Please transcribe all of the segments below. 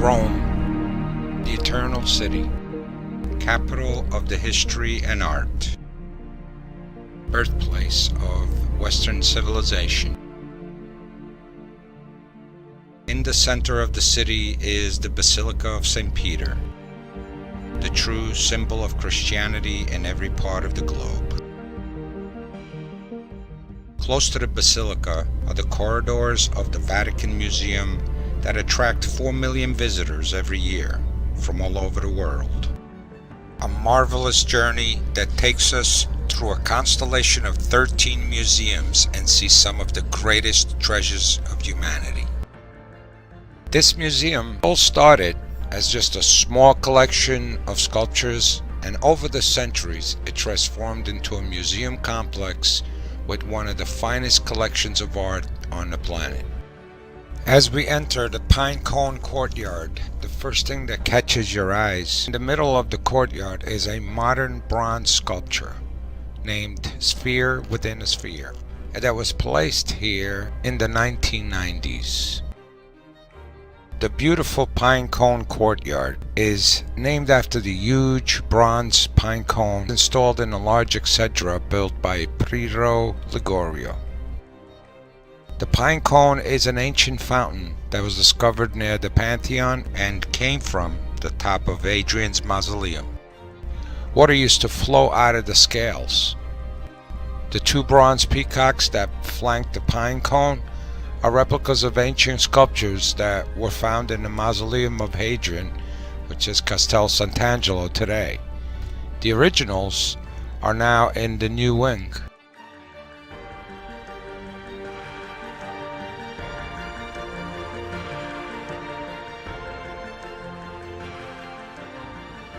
Rome, the Eternal City, capital of the history and art, birthplace of Western civilization. In the center of the city is the Basilica of St. Peter, the true symbol of Christianity in every part of the globe. Close to the Basilica are the corridors of the Vatican Museum that attract 4 million visitors every year from all over the world. A marvelous journey that takes us through a constellation of 13 museums and sees some of the greatest treasures of humanity. This museum all started as just a small collection of sculptures, and over the centuries it transformed into a museum complex with one of the finest collections of art on the planet. As we enter the pine cone courtyard, the first thing that catches your eyes in the middle of the courtyard is a modern bronze sculpture named Sphere Within a Sphere that was placed here in the 1990s. The beautiful pine cone courtyard is named after the huge bronze pine cone installed in a large exedra built by Piero Ligorio. The pine cone is an ancient fountain that was discovered near the Pantheon and came from the top of Hadrian's mausoleum. Water used to flow out of the scales. The 2 bronze peacocks that flank the pine cone are replicas of ancient sculptures that were found in the mausoleum of Hadrian, which is Castel Sant'Angelo today. The originals are now in the new wing.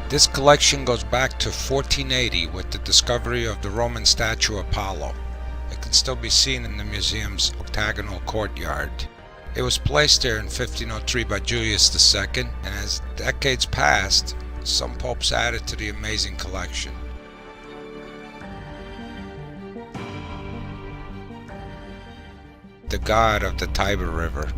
This collection goes back to 1480 with the discovery of the Roman statue Apollo. It can still be seen in the museum's octagonal courtyard. It was placed there in 1503 by Julius II, and as decades passed, some popes added to the amazing collection. The god of the Tiber River.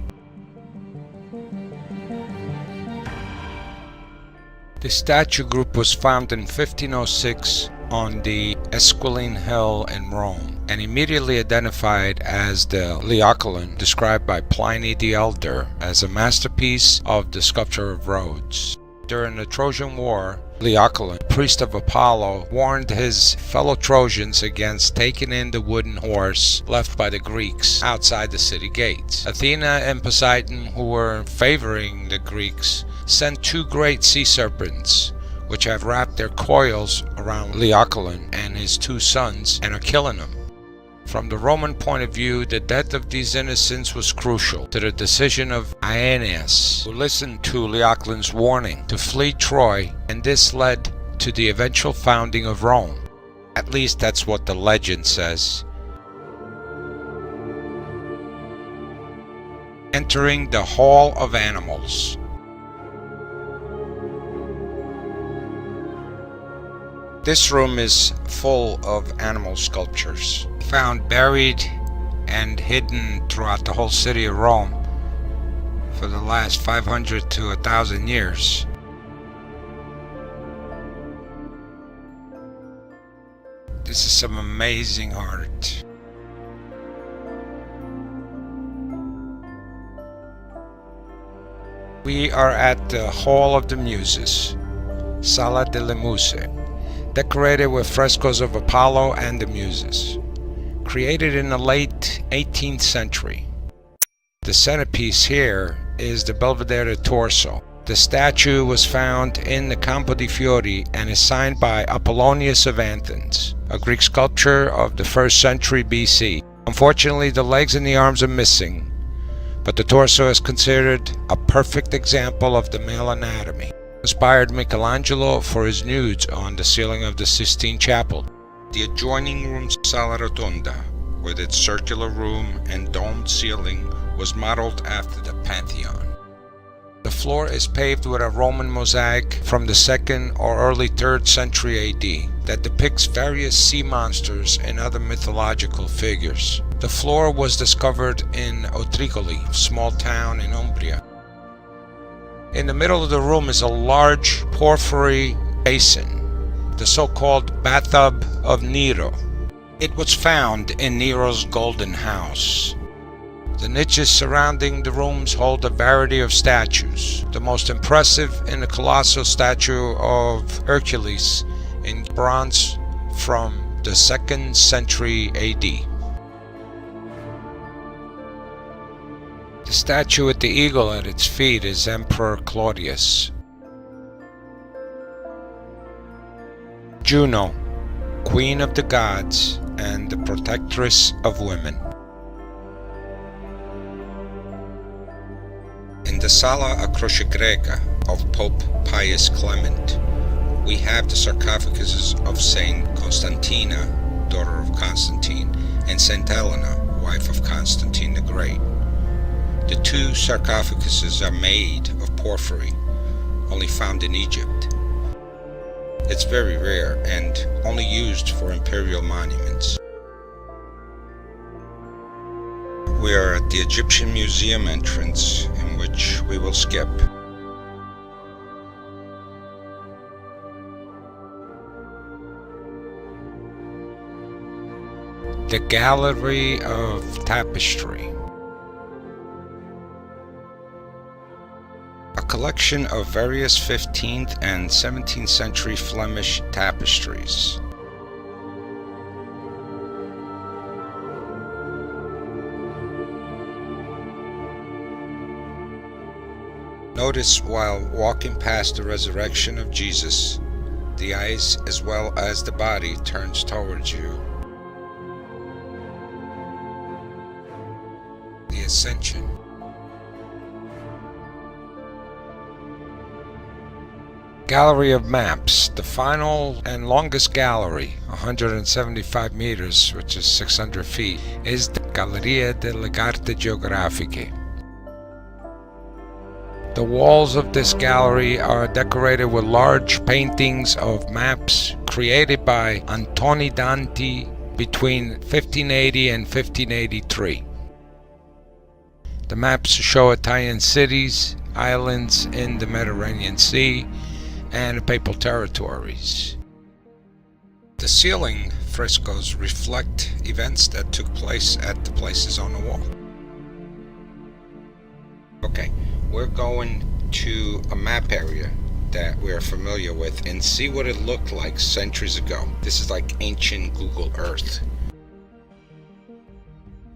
The statue group was found in 1506 on the Esquiline Hill in Rome, and immediately identified as the Laocoon described by Pliny the Elder as a masterpiece of the sculpture of Rhodes. During the Trojan War, Laocoon, priest of Apollo, warned his fellow Trojans against taking in the wooden horse left by the Greeks outside the city gates. Athena and Poseidon, who were favoring the Greeks, sent 2 great sea serpents, which have wrapped their coils around Laocoon and his 2 sons and are killing them. From the Roman point of view, the death of these innocents was crucial to the decision of Aeneas, who listened to Laocoon's warning to flee Troy, and this led to the eventual founding of Rome. At least that's what the legend says. Entering the Hall of Animals. This room is full of animal sculptures, found buried and hidden throughout the whole city of Rome for the last 500 to 1,000 years. This is some amazing art. We are at the Hall of the Muses, Sala delle Muse, decorated with frescoes of Apollo and the Muses, created in the late 18th century. The centerpiece here is the Belvedere torso. The statue was found in the Campo di Fiori and is signed by Apollonius of Athens, a Greek sculptor of the 1st century BC. Unfortunately, the legs and the arms are missing, but the torso is considered a perfect example of the male anatomy. Inspired Michelangelo for his nudes on the ceiling of the Sistine Chapel. The adjoining room, Sala Rotonda, with its circular room and domed ceiling, was modeled after the Pantheon. The floor is paved with a Roman mosaic from the 2nd or early 3rd century AD that depicts various sea monsters and other mythological figures. The floor was discovered in Otricoli, a small town in Umbria. In the middle of the room is a large porphyry basin, the so-called bathtub of Nero. It was found in Nero's golden house. The niches surrounding the rooms hold a variety of statues, the most impressive in the colossal statue of Hercules in bronze from the 2nd century AD. The statue with the eagle at its feet is Emperor Claudius. Juno, Queen of the Gods and the Protectress of Women. In the Sala a Croce Greca of Pope Pius Clement, we have the sarcophaguses of Saint Constantina, daughter of Constantine, and Saint Helena, wife of Constantine the Great. The two sarcophaguses are made of porphyry, only found in Egypt. It's very rare and only used for imperial monuments. We are at the Egyptian Museum entrance, in which we will skip. The Gallery of Tapestry. A collection of various 15th and 17th century Flemish tapestries. Notice while walking past the resurrection of Jesus, the eyes as well as the body turns towards you. The Ascension. Gallery of Maps, the final and longest gallery, 175 meters, which is 600 feet, is the Galleria delle Carte Geografiche. The walls of this gallery are decorated with large paintings of maps created by Antoni Danti between 1580 and 1583. The maps show Italian cities, islands in the Mediterranean Sea, and papal territories. The ceiling frescoes reflect events that took place at the places on the wall. Okay, we're going to a map area that we're familiar with and see what it looked like centuries ago. This is like ancient Google Earth.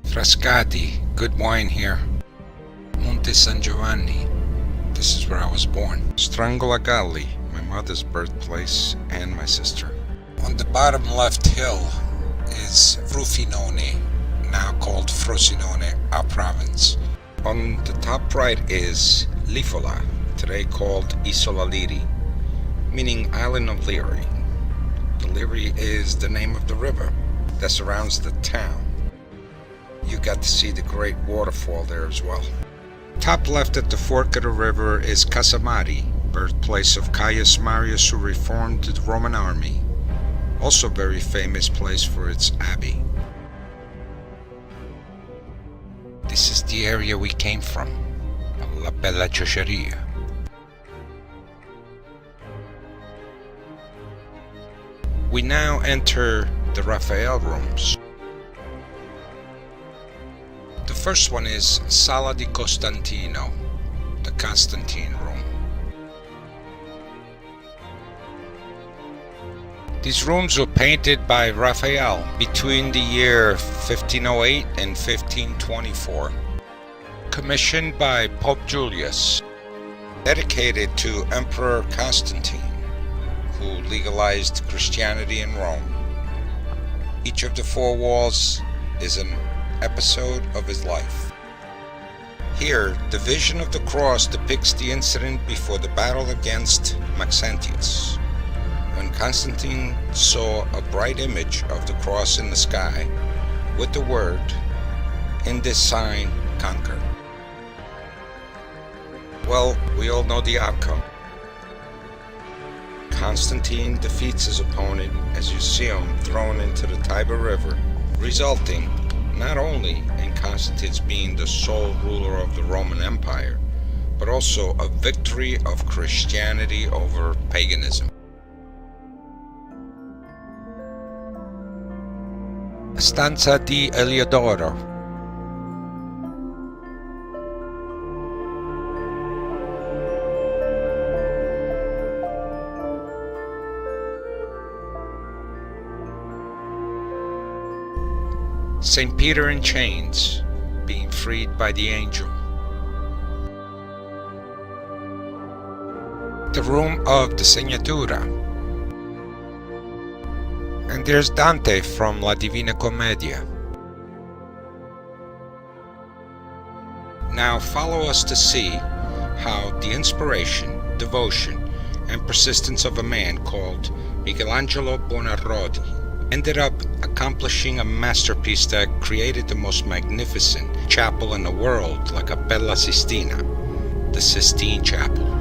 Frascati, good wine here. Monte San Giovanni, this is where I was born. Strangolagalli, my mother's birthplace and my sister. On the bottom left hill is Ruffinone, now called Frosinone, our province. On the top right is Lifola, today called Isola Liri, meaning Island of Liri. The Liri is the name of the river that surrounds the town. You got to see the great waterfall there as well. Top left at the fork of the river is Casamari, birthplace of Caius Marius, who reformed the Roman army. Also very famous place for its abbey. This is the area we came from, La Bella Ciociaria. We now enter the Raphael rooms. The first one is Sala di Costantino, the Constantine room. These rooms were painted by Raphael between the year 1508 and 1524. Commissioned by Pope Julius. Dedicated to Emperor Constantine, who legalized Christianity in Rome. Each of the four walls is an episode of his life. Here, the vision of the cross depicts the incident before the battle against Maxentius, when Constantine saw a bright image of the cross in the sky with the word, "In this sign, conquer." Well, we all know the outcome. Constantine defeats his opponent as you see him thrown into the Tiber River, resulting not only in Constantine's being the sole ruler of the Roman Empire, but also a victory of Christianity over paganism. Stanza di Eliodoro. St. Peter in chains, being freed by the angel. The room of the Segnatura. And there's Dante from La Divina Commedia. Now follow us to see how the inspiration, devotion, and persistence of a man called Michelangelo Buonarroti ended up accomplishing a masterpiece that created the most magnificent chapel in the world, La Cappella Sistina, the Sistine Chapel.